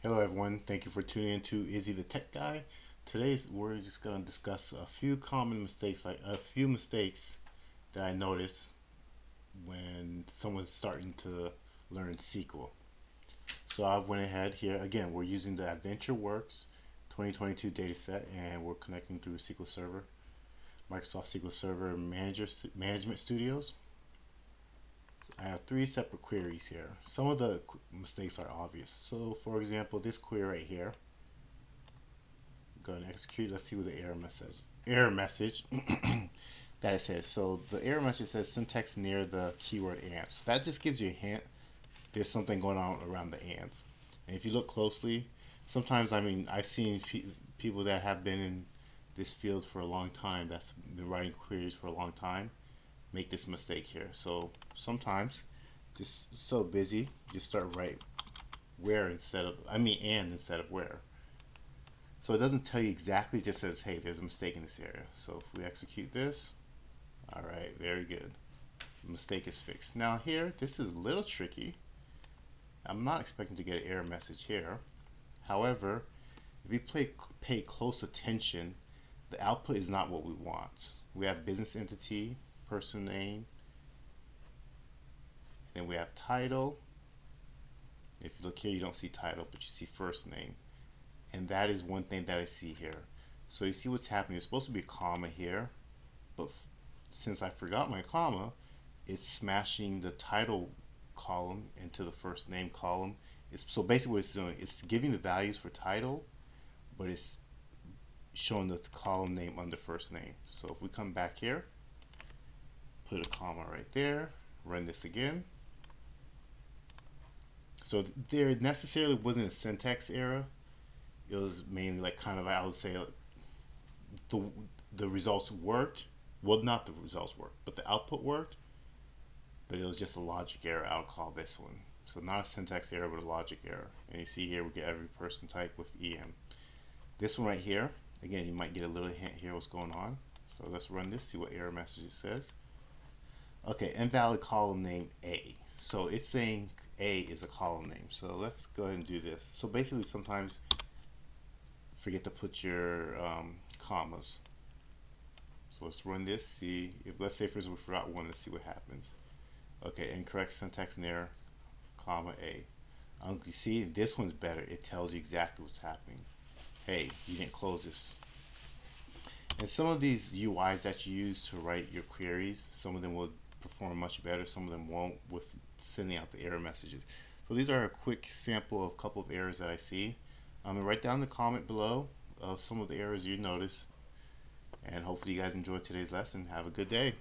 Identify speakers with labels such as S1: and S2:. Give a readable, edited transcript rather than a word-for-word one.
S1: Hello everyone, thank you for tuning in to Izzy the Tech Guy. We're just going to discuss a few common mistakes, like a few mistakes that I notice when someone's starting to learn SQL. So I went ahead here, again, we're using the AdventureWorks 2022 dataset and we're connecting through SQL Server, Microsoft SQL Server Management Studios. I have three separate queries here. Some of the mistakes are obvious. So for example, this query right here, go and execute. Let's see what the error message that it says. So the error message says syntax near the keyword and. So that just gives you a hint. There's something going on around the and. And if you look closely, sometimes I've seen people that have been in this field for a long time, that's been writing queries for a long time, make this mistake here. So sometimes, just so busy, just start right where instead of and instead of where. So it doesn't tell you exactly, it just says, hey, there's a mistake in this area. So if we execute this, all right, very good. The mistake is fixed. Now here, this is a little tricky. I'm not expecting to get an error message here. However, if we pay close attention, the output is not what we want. We have business entity, person name, then we have title. If you look here, you don't see title, but you see first name. And that is one thing that I see here. So you see what's happening. There's supposed to be a comma here, but since I forgot my comma, it's smashing the title column into the first name column. So basically what it's doing, it's giving the values for title, but it's showing the column name under first name. So if we come back here, put a comma right there, run this again. So there necessarily wasn't a syntax error. It was mainly like kind of, I would say, the the results worked. Well, not the results worked, but the output worked. But it was just a logic error. I'll call this one. So not a syntax error, but a logic error. And you see here we get every person type with EM. This one right here, again, you might get a little hint here what's going on. So let's run this, see what error message it says. Okay, invalid column name A. So it's saying A is a column name. So let's go ahead and do this. So basically sometimes forget to put your commas. So let's run this, see if, let's say for instance we forgot one, let's see what happens. Okay, incorrect syntax near comma A. You see, this one's better. It tells you exactly what's happening. Hey, you didn't close this. And some of these UIs that you use to write your queries, some of them will perform much better, some of them won't with sending out the error messages. So these are a quick sample of a couple of errors that I see. And write down the comment below of some of the errors you notice. And hopefully you guys enjoyed today's lesson. Have a good day.